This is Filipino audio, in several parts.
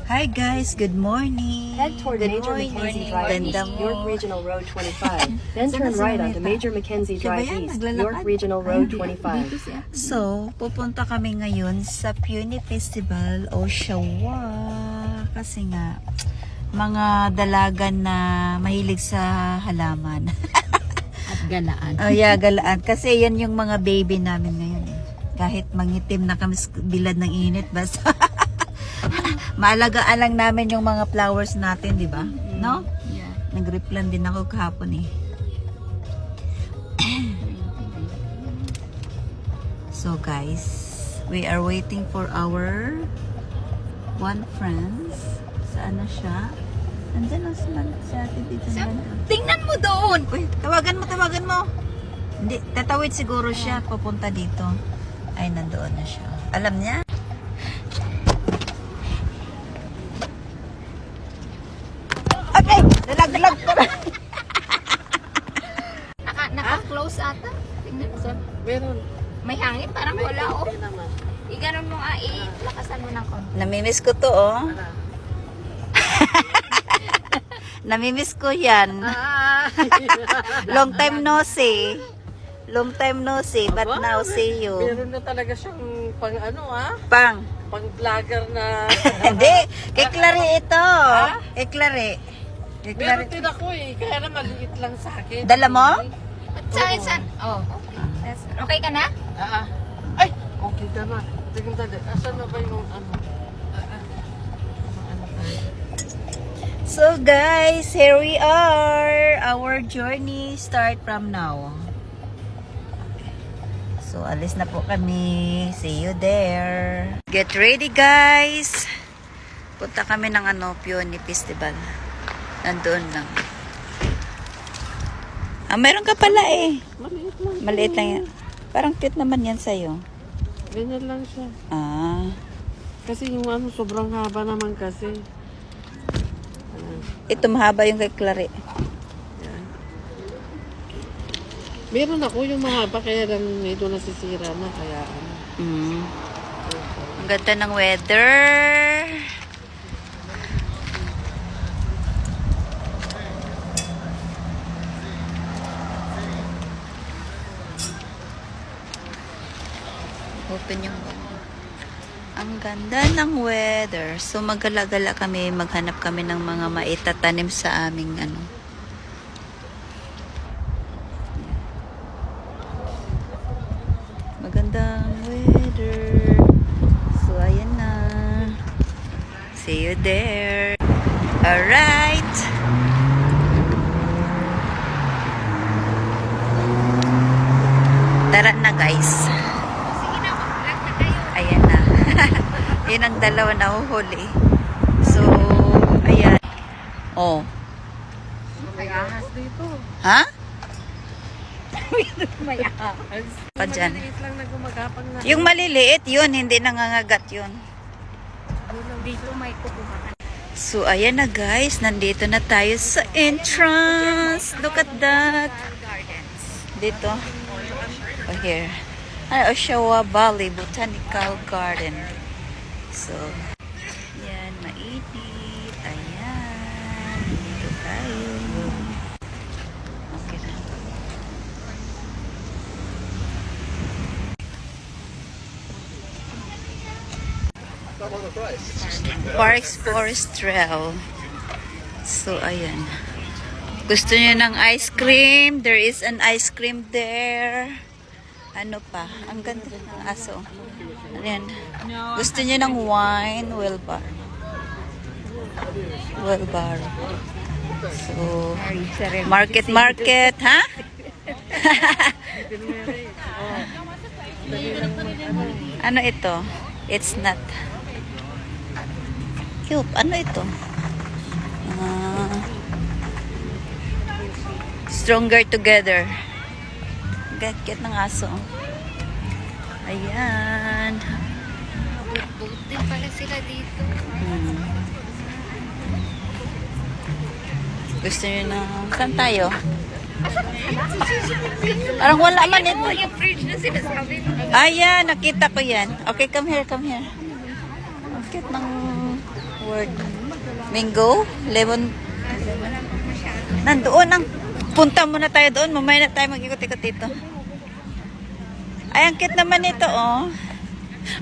Hi guys, good morning. Head toward Major Mackenzie Drive East, Ganda mo. York Regional Road 25. Then turn right onto Major Mackenzie Siya ba Drive yan? East, Naglalakad? York Regional Road 25. So, pupunta kami ngayon sa Puni Festival o Shawa. Kasi nga, mga dalagan na mahilig sa halaman. At galaan. Oh yeah, galaan. Kasi yan yung mga baby namin ngayon. Kahit mangitim na kami sa bilad ng init, basta maalagaan lang namin yung mga flowers natin, di ba? No? Yeah. Nag-replan din ako kahapon eh. So guys, we are waiting for our one friends. Saan na siya? Nandyan na si ate dito. Tingnan mo doon! Uy, tawagan mo. Hindi, tatawid siguro siya papunta dito. Ay, nandoon na siya. Alam niya? Okay, nalaglag ko na. Naka-close ata. Tingnan mo. Meron. May hangin, parang wala oh. Hindi naman. Iganon mo nga, lakasan mo ng konti. Namimiss ko to, oh. Namimiss ko yan. Long time no see. Long time no see, but now see you. Meron na talaga siyang pang ano Pang. pang vlogger na. Hindi, kay Clary ito. Kay Clary. Kay Clary. Meron din ako kaya na maliit lang sa akin. Dala mo? At saan? Oh, okay. Okay ka na? Ay, okay ka na. Tingnan dali. Asan na ba yung ano? So guys, here we are. Our journey start from now. So alis na po kami. See you there. Get ready guys. Punta kami ng Puni Festival. Nandoon lang. Meron ka pala eh. Maliit lang. Maliit lang yan. Parang cute naman yan sa'yo. Ganyan lang siya. Kasi yung ano, sobrang haba naman kasi. Ito mahaba yung kay Clary. Meron ako yung mahaba kaya lang ito nasisira na kaya ano. Ang ganda ng weather. Open yung ang ganda ng weather. So magala-gala kami, maghanap kami ng mga maitatanim sa aming magandang weather. So ayan na. See you there. Alright. Tara na guys. Sige na, mag-vlog na kayo. Ayan na. Yun ang dalawa na uhuli. So, ayan. Oh. May ahas dito. Ha? May ahas. Pa dyan. Maliit lang na gumagapang na. Yung maliliit, yun. Hindi nangangagat yun. Dito may kukuha. So, ayan na guys. Nandito na tayo sa entrance. Look at that. Gardens. Dito. Oh, here. Oshawa Valley Botanical Garden. So, yan. Mainit. Ayan. Dito tayo. Okay na. Parks Forest Trail. So, ayan. Gusto niyo ng ice cream? There is an ice cream there. Ano pa? Ang ganda ng aso. Ayan. Gusto niyo ng wine? Well bar. Well bar. So, market, ha? Ano ito? It's not. Cute. Ano ito? Stronger together. Cute ng aso. Ayan. Boat din pala sila dito. Gusto nyo na... Saan tayo? Parang wala man ito. Yung fridge na sinasabi mo. Ayan, nakita ko yan. Okay, come here, come here. Ang cute ng Word. Mango? Lemon? Nandoon ang punta muna tayo doon. Mamaya na tayo mag-ikot-ikot dito. Ay, ang cute naman ito, oh.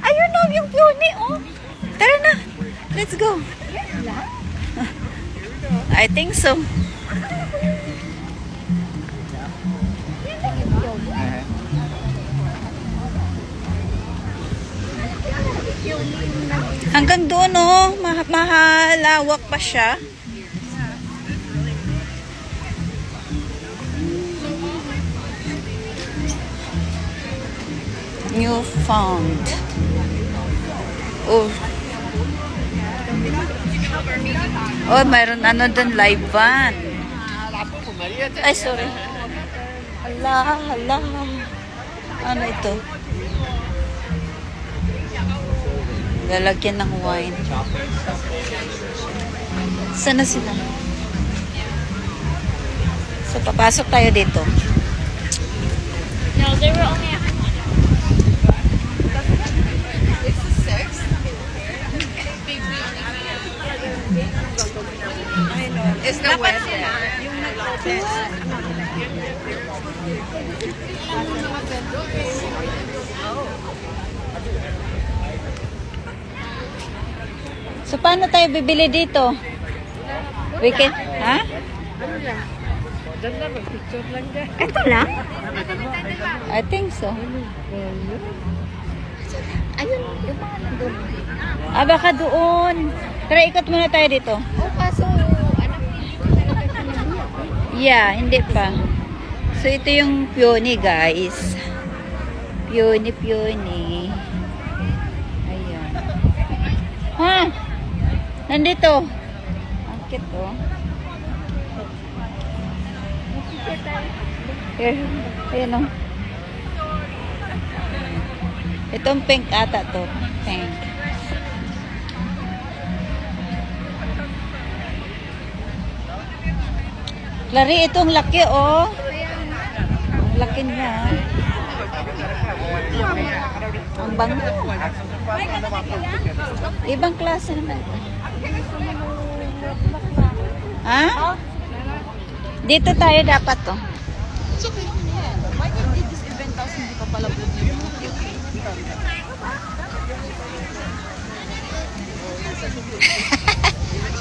Ayun, oh, yung peony, oh. Tara na. Let's go. I think so. Hanggang doon, oh. Mahalawak pa siya. Newfound. Oh. Oh, mayroon ano doon, live band. Ay, sorry. Hala, hala. Ano ito? Lalagyan ng wine. Saan na sila? So, papasok tayo dito. No, they were only Is the weather. So, paano tayo bibili dito? Weekend? Ha? Ano lang? Diyan lang, picture lang dyan. Ito lang? I think so. ayun, yung mga nandun. Ah, baka doon. Tara, ikot muna tayo dito. Oh, kaso, anak Yeah, hindi pa. So, ito yung peony, guys. Peony, peony. Ayan. Ha? Nandito. Ang cute, oh. Here. Ayan, oh. Itong pink ata to. Pink. Clary, itong laki, oh. Ang laki niya. Ang bang. Ibang klase naman. Ha? Dito tayo dapat, oh.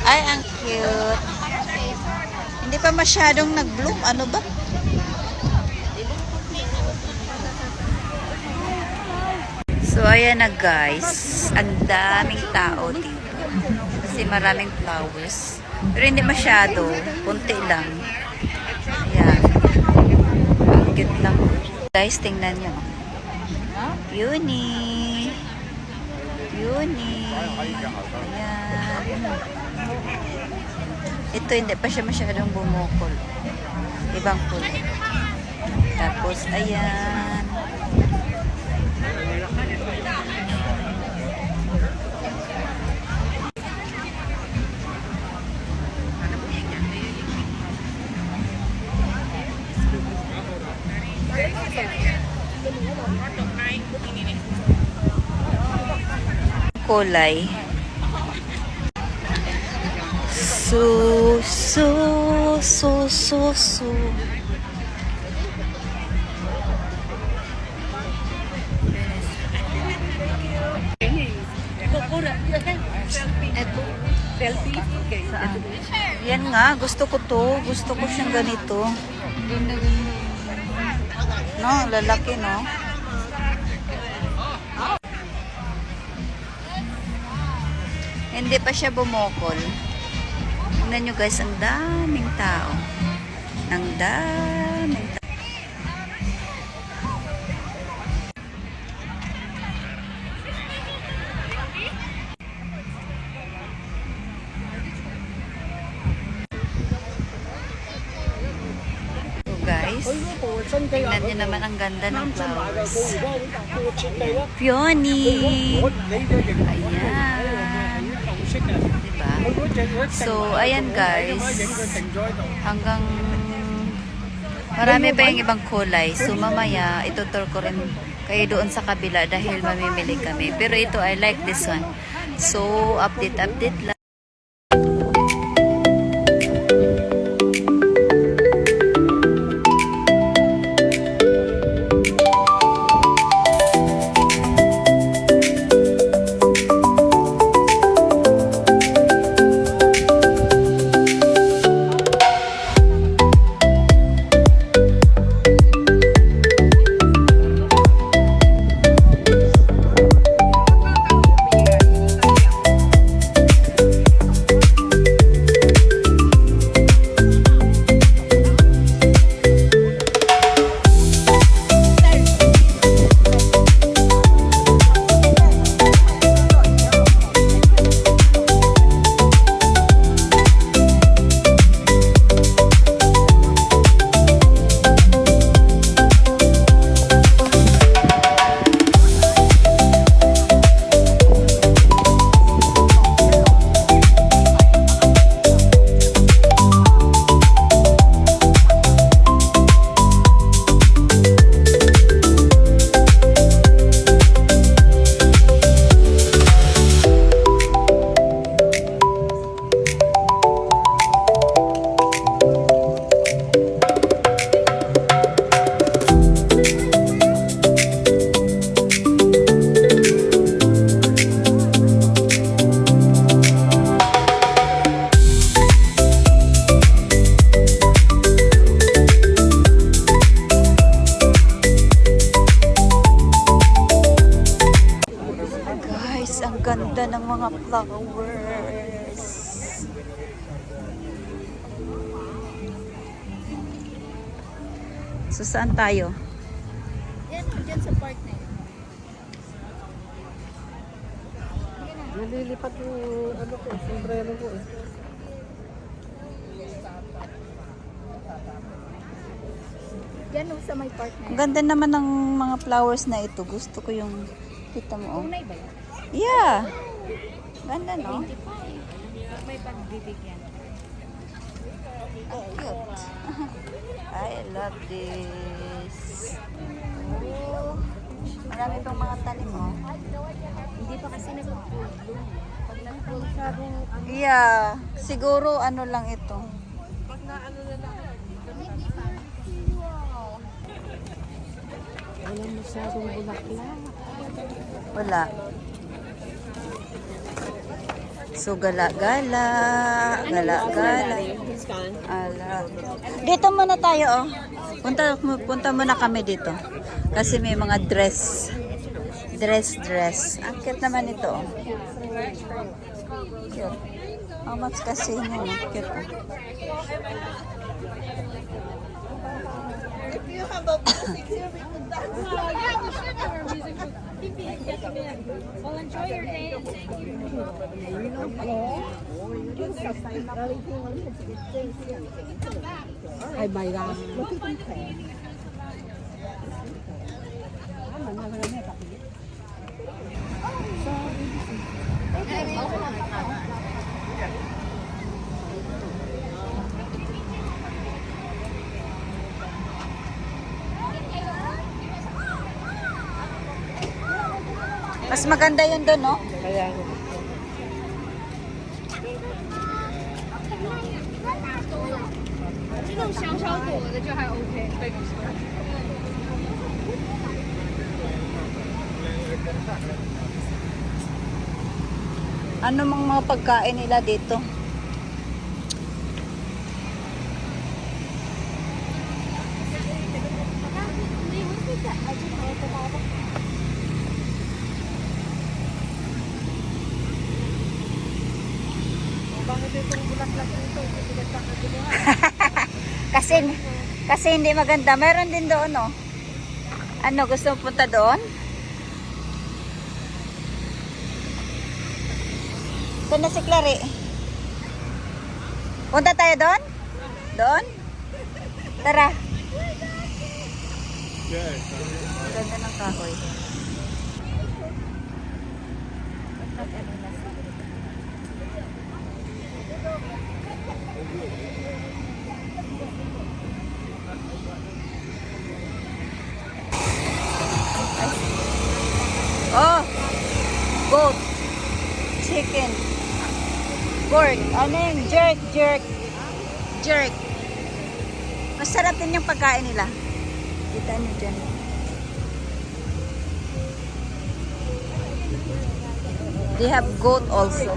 Ay, ang cute. Hindi pa masyadong nag-bloom. Ano ba? So, ayan na guys. Ang daming tao dito. Kasi maraming flowers. Pero hindi masyado. Kunti lang. Ayan. Ang cute lang. Guys, tingnan nyo. Peony. Peony. Ayan. Ito, hindi pa siya masyadong bumukol. Ibang kulay. Tapos, ayan. Kulay. Su. Saan? Yan nga, gusto ko to. Gusto ko siyang ganito. No, lalaki, no? Hindi pa siya bumukol. Tingnan nyo guys, ang daming tao. Ang daming tao. So guys, tingnan nyo naman ang ganda ng flowers. Peony! Ayan. Diba? So, ayan guys. Hanggang marami pa yung ibang kulay. So, mamaya, itutur ko rin kayo doon sa kabila dahil mamimili kami. Pero ito, I like this one. So, update lang. So, saan tayo? Yan o, dyan sa park na yun. Nalilipat yung ano ko, sombrero ko eh. Yan o, sa may park na Ang yun. ganda naman ng mga flowers na ito. Gusto ko yung, kita mo, oh. Tunay ba yan? Yeah. Ganda, no? 25. May pagbibigyan. Ang cute. I love this. Oh. Marami pang mga tanim, oh. Hindi pa kasi nag-full bloom. Pag nag-full Yeah. Siguro, ano lang ito. Walang masyadong bulaklak. Wala. So, gala-gala. Gala-gala. Ala. Dito muna tayo, oh. Punta muna kami dito. Kasi may mga dress. Dress. Ang cute naman ito, oh. Cute. How much kasi yun, oh. Cute, oh. Well, enjoy your day. Ay, bayang. Mas maganda yun doon, no? Kaya, 这种小小朵的就还 OK。 Ano mga pagkain nila dito? kasi hindi maganda. Meron din doon, no? Ano, gusto mo punta doon? Saan na si Clary? Punta tayo doon? Doon? Tara. Ganda ng kahoy. Oh! Goat. Chicken. Pork. Ano yung jerk. Masarap din yung pagkain nila. Kita nyo dyan. They have goat also.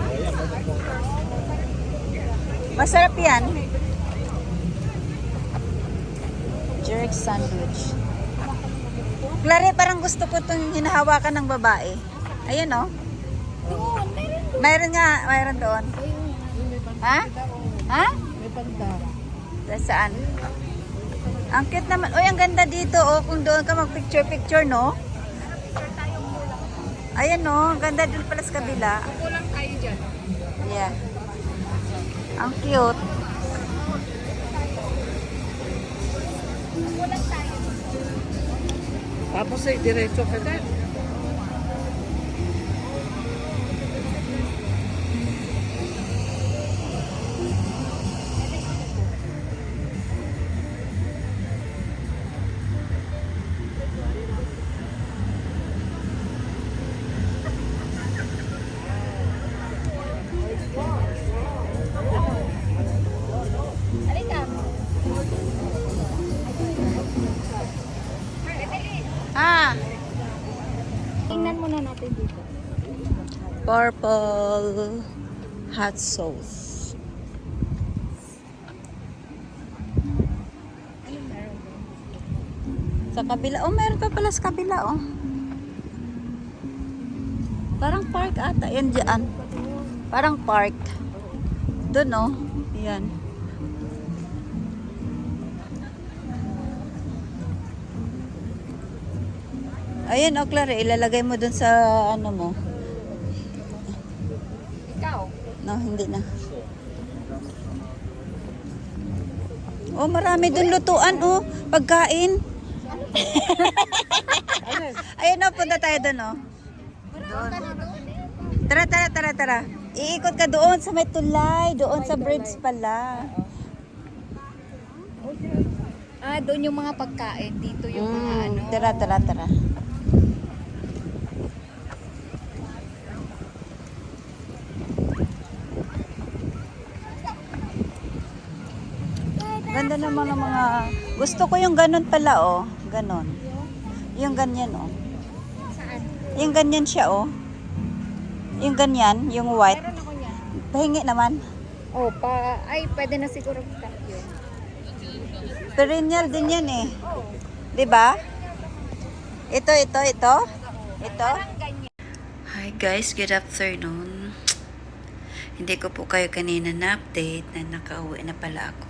Masarap yan. Jerk sandwich. Clary, parang gusto ko itong hinahawakan ng babae. Ayun, oh. Mayroon nga. Mayroon doon. Ha? Ha? may panda. Saan? Ang cute naman. Uy, ang ganda dito, oh. Kung doon ka mag-picture-picture, no? Ayan, no. Ang ganda doon pala sa kabila. Kulang tayo dyan. Yeah. Ang cute. Kulang tayo. Tapos ay diretso ka na. Halika. Ah! Tingnan muna natin dito. Purple hot sauce. Sa kabila. Oh, meron pa pala sa kabila, oh. Parang park ata. Yan dyan. Parang park. Doon, oh. Yan. Ayan, o Claire, ilalagay mo dun sa ano mo. Ikaw. No, hindi na. Oh, marami dun lutuan, oh. Pagkain. Ayun, oh, punta tayo dun, oh. Doon. Tara. Iikot ka doon sa may tulay. Doon sa bridge pala. Ah, doon yung mga pagkain. Dito yung mga ano. Tara. Ganda naman ng mga... Gusto ko yung ganun pala, oh. Ganon. Yung ganyan, oh. Saan? Yung ganyan siya, oh. Yung ganyan, yung white. Meron ako niyan. Pahingi naman. Oh, ay, pwede na siguro cut yun. Perennial din yan, eh. 'Di ba? Ito. Parang ganyan. Hi guys, good afternoon. Hindi ko po kayo kanina na-update na nakauwi na pala ako.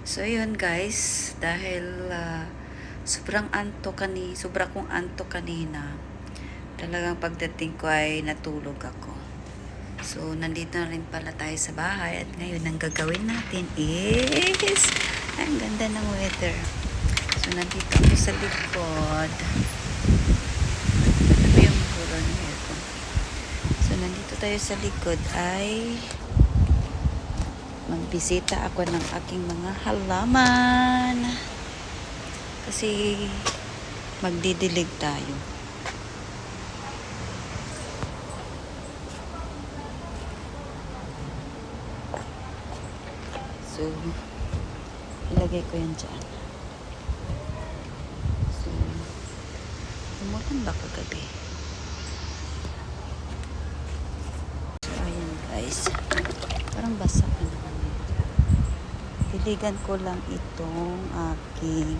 So yun guys, dahil sobra kong antok kanina. Talagang pagdating ko ay natulog ako. So nandito na rin pala tayo sa bahay at ngayon ang gagawin natin is ang ganda ng weather. So nandito ako sa likod. Ano yung bulo ng aircon? So nandito tayo sa likod ay magbisita ako ng aking mga halaman. Kasi magdidilig tayo. So, ilagay ko yan dyan. So, umulan ba kagabi? So, ayan guys. Parang basa pa naman ito. Diligan ko lang itong aking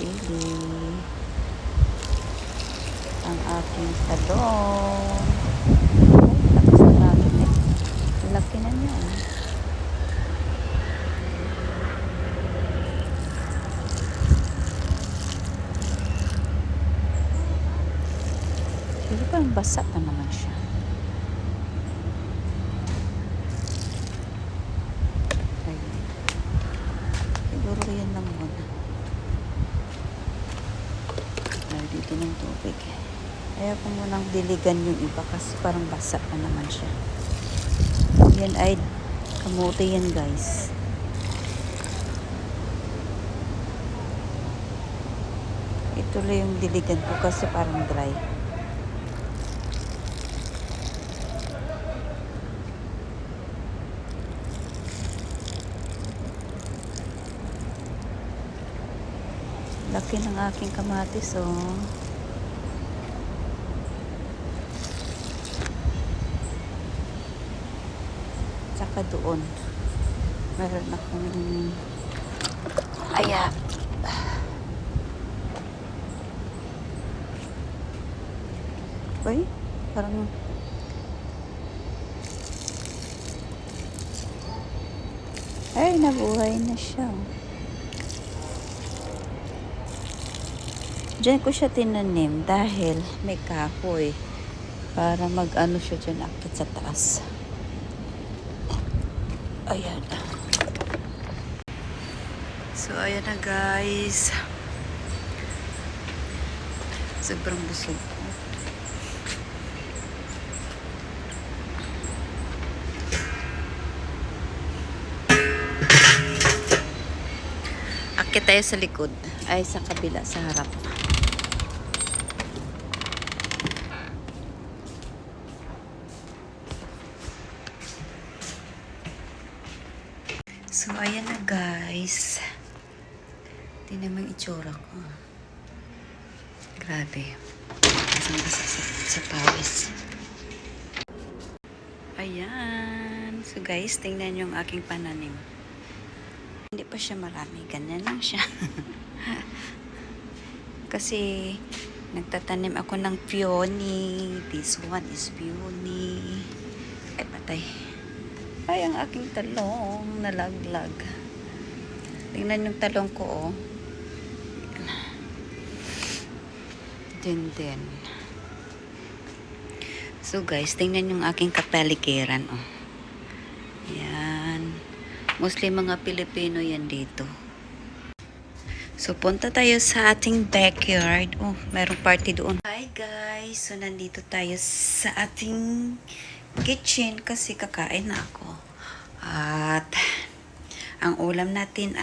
sili. Ang aking talong. Tapos na natin eh. Laki na niya. Pero parang basa pa naman siya. Ayun. Siguro yan lang muna. Ay, dito ng tubig. Ayaw ko munang diligan yung iba kasi parang basa pa naman siya. Yan ay kamote yan guys. Ito lang yung diligan ko kasi parang dry. Laki ng aking kamatis, oh. Tsaka doon. Meron akong ayan. Uy, parang ay, nabuhay na siya. Diyan ko siya tinanim dahil may kahoy para mag-ano siya dyan akit sa taas. Ayan. So, ayan na guys. Sobrang busog ko. Akit tayo sa likod. Ay, sa kabila, sa harap. So, ayan na guys. Tingnan mo yung itsura ko. Grabe. Basang-basa sa pawis. Ayan. So guys, tingnan yung aking pananim. Hindi pa siya marami. Ganyan lang siya. Kasi nagtatanim ako ng peony. This one is peony. Ay, patay. Ay, ang aking talong nalaglag. Tingnan yung talong ko, oh. Din. So guys, tingnan yung aking kapaligiran. Oh. Yan. Mostly mga Pilipino yan dito. So, punta tayo sa ating backyard. Oh, merong party doon. Hi guys! So, nandito tayo sa ating kitchen kasi kakain na ako. At, ang ulam natin